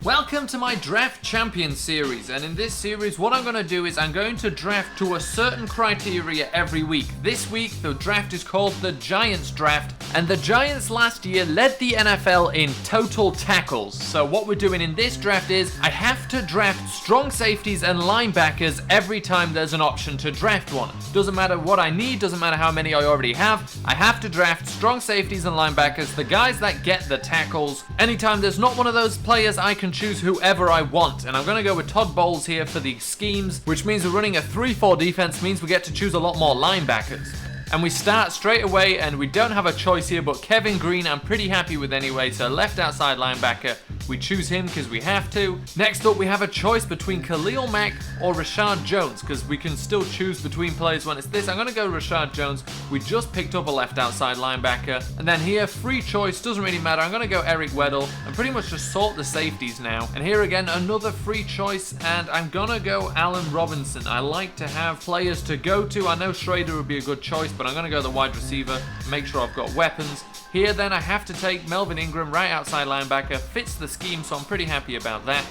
Welcome to my Draft Champion series, and in this series what I'm going to do is I'm going to draft to a certain criteria every week. This week the draft is called the Giants Draft, and the Giants last year led the NFL in total tackles. So what we're doing in this draft is I have to draft strong safeties and linebackers every time there's an option to draft one. Doesn't matter what I need, doesn't matter how many I already have, I have to draft strong safeties and linebackers, the guys that get the tackles. Anytime there's not one of those players, I can choose whoever I want, and I'm going to go with Todd Bowles here for the schemes, which means we're running a 3-4 defense, means we get to choose a lot more linebackers. And we start straight away, and we don't have a choice here, but Kevin Green I'm pretty happy with anyway, so left outside linebacker, we choose him because we have to. Next up we have a choice between Khalil Mack or Rashad Jones, because we can still choose between players when it's this. I'm going to go Rashad Jones. We just picked up a left outside linebacker. And then here, free choice, doesn't really matter. I'm going to go Eric Weddle and pretty much just sort the safeties now. And here again, another free choice, and I'm going to go Allen Robinson. I like to have players to go to. I know Schrader would be a good choice, but I'm going to go the wide receiver, make sure I've got weapons. Here then I have to take Melvin Ingram, right outside linebacker, fits the scheme, so I'm pretty happy about that.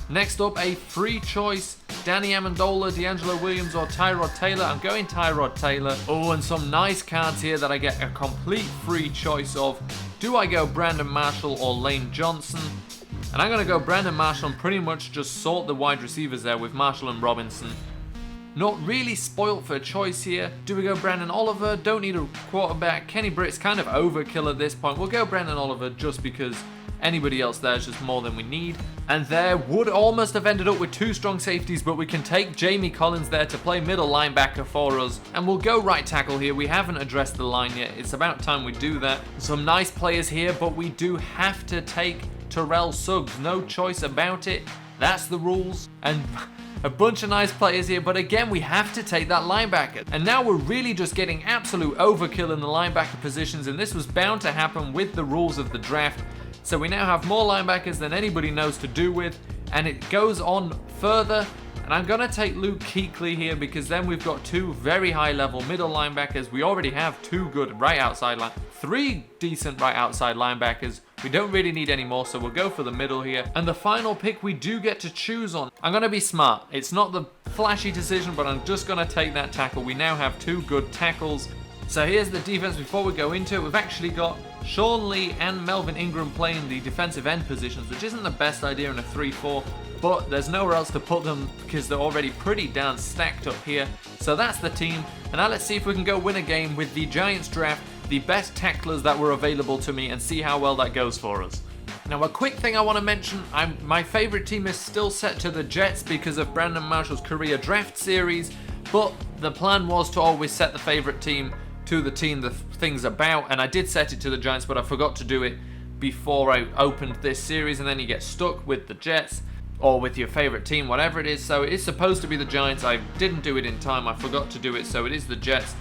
Next up, a free choice, Danny Amendola, D'Angelo Williams or Tyrod Taylor. I'm going Tyrod Taylor. Oh, and some nice cards here that I get a complete free choice of. Do I go Brandon Marshall or Lane Johnson? And I'm going to go Brandon Marshall and pretty much just sort the wide receivers there with Marshall and Robinson. Not really spoilt for a choice here. Do we go Brandon Oliver? Don't need a quarterback. Kenny Britt's kind of overkill at this point. We'll go Brandon Oliver just because anybody else there is just more than we need. And there would almost have ended up with two strong safeties, but we can take Jamie Collins there to play middle linebacker for us. And we'll go right tackle here. We haven't addressed the line yet. It's about time we do that. Some nice players here, but we do have to take Terrell Suggs. No choice about it. That's the rules. And a bunch of nice players here, but again, we have to take that linebacker. And now we're really just getting absolute overkill in the linebacker positions, and this was bound to happen with the rules of the draft. So we now have more linebackers than anybody knows to do with, and it goes on further. And I'm going to take Luke Kuechly here because then we've got two very high level middle linebackers. We already have two good right outside three decent right outside linebackers. We don't really need any more, so we'll go for the middle here. And the final pick we do get to choose on. I'm going to be smart. It's not the flashy decision, but I'm just going to take that tackle. We now have two good tackles. So here's the defense before we go into it. We've actually got Sean Lee and Melvin Ingram playing the defensive end positions, which isn't the best idea in a 3-4, but there's nowhere else to put them because they're already pretty down stacked up here. So that's the team. And now let's see if we can go win a game with the Giants Draft, the best tacklers that were available to me, and see how well that goes for us. Now, a quick thing I want to mention, my favorite team is still set to the Jets because of Brandon Marshall's career draft series, but the plan was to always set the favorite team to the team the thing's about, and I did set it to the Giants, but I forgot to do it before I opened this series, and then you get stuck with the Jets or with your favorite team, whatever it is. So it is supposed to be the Giants. I didn't do it in time, I forgot to do it, so it is the Jets.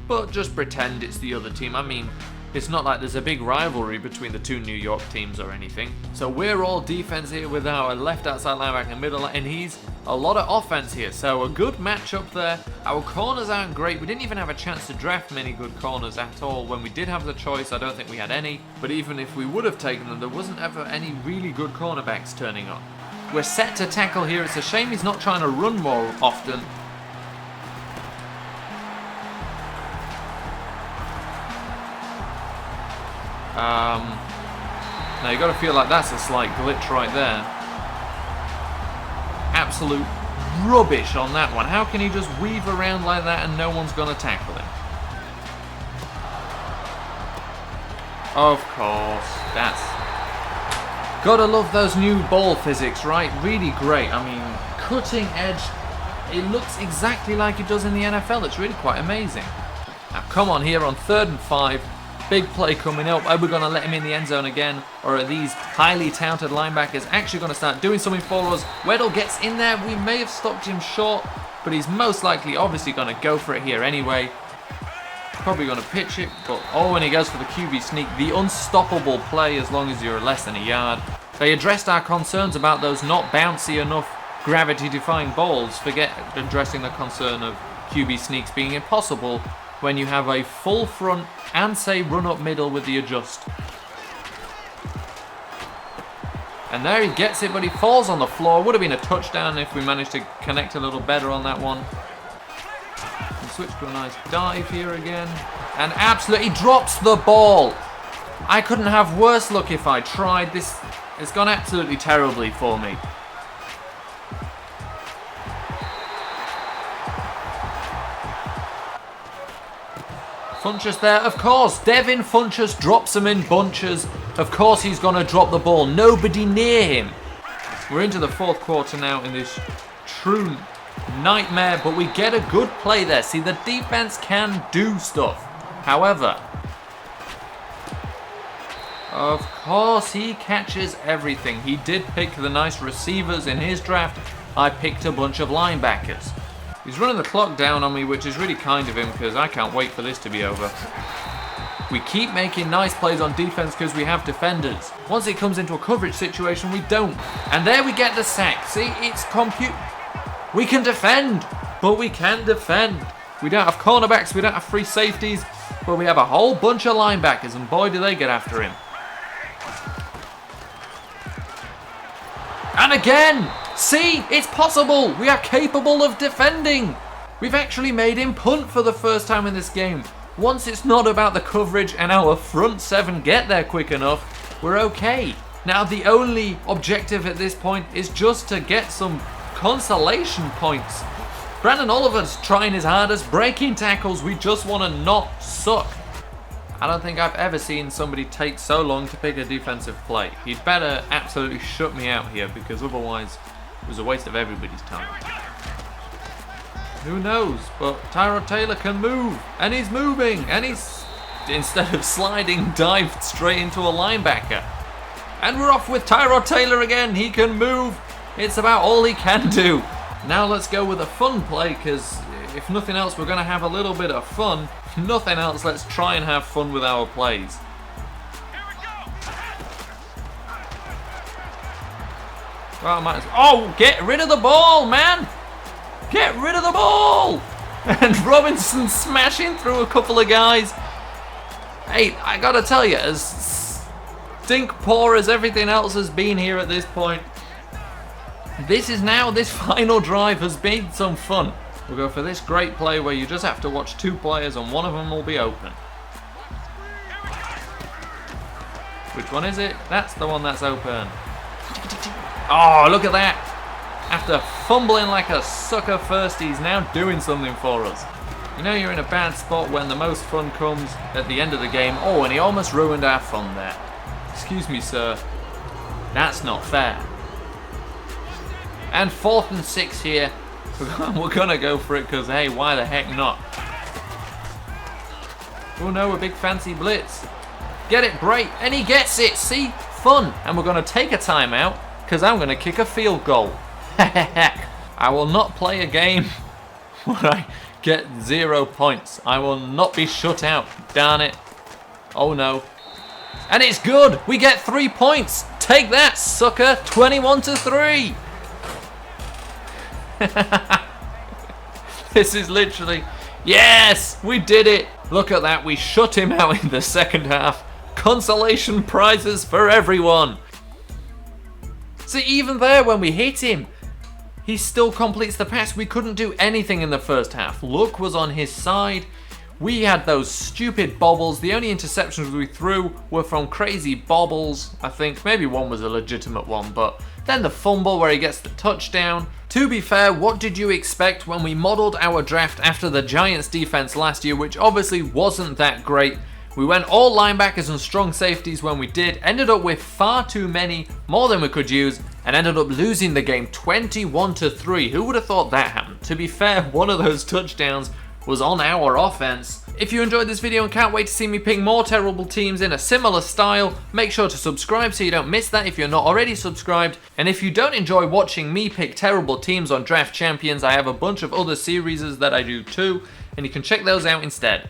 But just pretend it's the other team. I mean, it's not like there's a big rivalry between the two New York teams or anything. So we're all defense here with our left outside linebacker and middle, and he's a lot of offense here. So a good matchup there. Our corners aren't great. We didn't even have a chance to draft many good corners at all. When we did have the choice, I don't think we had any. But even if we would have taken them, there wasn't ever any really good cornerbacks turning up. We're set to tackle here. It's a shame he's not trying to run more often. Now you got to feel like that's a slight glitch right there. Absolute rubbish on that one. How can he just weave around like that and no one's going to tackle him? Of course, that's... Gotta love those new ball physics, right? Really great. I mean, cutting edge. It looks exactly like it does in the NFL. It's really quite amazing. Now come on here on 3rd and 5. Big play coming up. Are we going to let him in the end zone again? Or are these highly touted linebackers actually going to start doing something for us? Weddle gets in there. We may have stopped him short, but he's most likely obviously going to go for it here anyway. Probably going to pitch it, but oh, and he goes for the QB sneak. The unstoppable play as long as you're less than a yard. They addressed our concerns about those not bouncy enough gravity-defying balls. Forget addressing the concern of QB sneaks being impossible when you have a full front and say run up middle with the adjust. And there he gets it, but he falls on the floor. Would have been a touchdown if we managed to connect a little better on that one. And switch to a nice dive here again. And absolutely drops the ball. I couldn't have worse luck if I tried. This has gone absolutely terribly for me. Funchess there, of course. Devin Funchess drops him in bunches. Of course he's going to drop the ball. Nobody near him. We're into the fourth quarter now in this true nightmare, but we get a good play there. See, the defense can do stuff. However, of course he catches everything. He did pick the nice receivers in his draft. I picked a bunch of linebackers. He's running the clock down on me, which is really kind of him because I can't wait for this to be over. We keep making nice plays on defense because we have defenders. Once it comes into a coverage situation, we don't. And there we get the sack. See, it's we can defend, but we can defend. We don't have cornerbacks, we don't have free safeties, but we have a whole bunch of linebackers, and boy, do they get after him. And again! See, it's possible. We are capable of defending. We've actually made him punt for the first time in this game. Once it's not about the coverage and our front seven get there quick enough, we're okay. Now the only objective at this point is just to get some consolation points. Brandon Oliver's trying his hardest, breaking tackles. We just want to not suck. I don't think I've ever seen somebody take so long to pick a defensive play. He'd better absolutely shut me out here because otherwise it was a waste of everybody's time. Who knows? But Tyrod Taylor can move, and he's moving, and he's, instead of sliding, dived straight into a linebacker. And we're off with Tyrod Taylor again. He can move. It's about all he can do. Now let's go with a fun play, because if nothing else, we're going to have a little bit of fun. If nothing else, let's try and have fun with our plays. Oh, get rid of the ball, man! Get rid of the ball! And Robinson smashing through a couple of guys. Hey, I gotta tell you, as stink poor as everything else has been here at this point, this final drive has been some fun. We'll go for this great play where you just have to watch two players and one of them will be open. Which one is it? That's the one that's open. Oh, look at that. After fumbling like a sucker first, he's now doing something for us. You know you're in a bad spot when the most fun comes at the end of the game. Oh, and he almost ruined our fun there. Excuse me, sir. That's not fair. And 4th and 6 here. We're gonna go for it because, hey, why the heck not? Oh no, a big fancy blitz. Get it, break, and he gets it. See? Fun. And we're gonna take a timeout because I'm gonna kick a field goal. I will not play a game where I get 0 points. I will not be shut out. Darn it. Oh no. And it's good. We get 3 points. Take that, sucker. 21-3. This is literally... Yes, we did it. Look at that. We shut him out in the second half. Consolation prizes for everyone. See, even there when we hit him, he still completes the pass. We couldn't do anything in the first half. Luck was on his side. We had those stupid bobbles. The only interceptions we threw were from crazy bobbles, I think. Maybe one was a legitimate one, but then the fumble where he gets the touchdown. To be fair, what did you expect when we modeled our draft after the Giants defense last year, which obviously wasn't that great? We went all linebackers and strong safeties when we did, ended up with far too many, more than we could use, and ended up losing the game 21-3. Who would have thought that happened? To be fair, one of those touchdowns was on our offense. If you enjoyed this video and can't wait to see me pick more terrible teams in a similar style, make sure to subscribe so you don't miss that if you're not already subscribed. And if you don't enjoy watching me pick terrible teams on Draft Champions, I have a bunch of other series that I do too, and you can check those out instead.